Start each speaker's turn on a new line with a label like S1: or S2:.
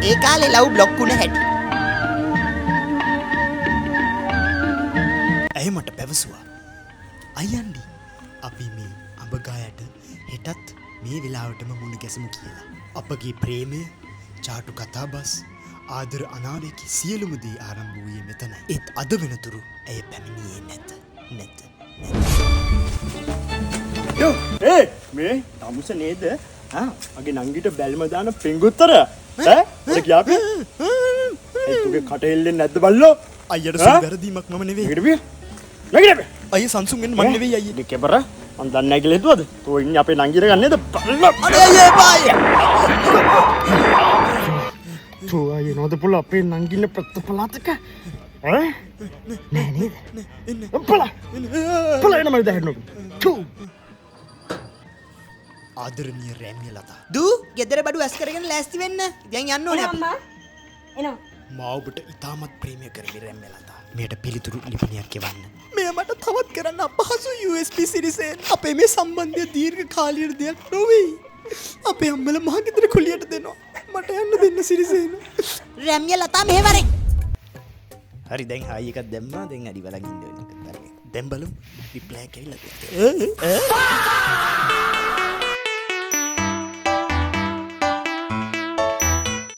S1: ඒ කාලේ love block වුණ හැටි.
S2: ඇය මට පැවසුවා. අයියන්ඩි අපි මේ අඹගායට හෙටත් මේ වෙලාවටම මුණ ගැසමු කියලා. අපගේ ප්‍රේමය චාටු කතාබස් ආදර අනාවකි සියලුම දේ ආරම්භ වූයේ මෙතනයි. ඒත් අද වෙනතුරු ඇය පැමිණියේ නැත.
S3: යෝ මේ තමුස නේද? මගේ නංගිට බැල්ම දාන පිංගුත්තර ඈ කියාපේ ඒතුගේ කට හෙල්ලෙන්නේ නැද්ද බල්ලෝ?
S2: අයියට සුන් වැරදීමක් මම නෙවෙයි.
S3: නැගිට
S2: අයිය සංසුන් වෙන්න මන් නෙවෙයි අයියේ.
S3: දෙකපර මන් දන්නේ නැහැ කියලා හිතුවද? තෝ ඉන්නේ අපේ නංගිට ගන්නේද? බල්ලෝ
S2: අනේ අයියේ බාය.
S3: තෝ අයියේ නෝද පුළ අපේ නංගින්න ප්‍රතිපලාතක ඈ නෑ නේද? පලා එන්න මම දැහැන්නු. චෝ
S2: ආදරණීය රැමිය ලතා.
S1: දූ ගෙදර බඩු ඇස් කරගෙන ලෑස්ති වෙන්න. දැන් යන්න ඕනේ අපි.
S4: එනවා.
S2: මා ඔබට ඉතාමත් ප්‍රේමය කරමි රැමිය ලතා. මෙයට පිළිතුරු ලිපිනයක් එවන්න.
S1: මෙය මට තවත් කරන්න අපහසු USB සිරිසෙන් අපේ මේ සම්බන්ධය දීර්ඝ කාලීන දෙයක් නොවේ. අපේ අම්මලා මහ ගෙදර කුලියට දෙනවා. මට යන්න දෙන්න සිරිසෙන්. රැමිය ලතා මෙහෙවරේ.
S2: හරි දැන් හායි එකක් දැම්මා. දැන් අඩි බලන් ඉන්න ඕනේ. දැන් බලමු රිප්ලයි එක ඇවිල්ලාද.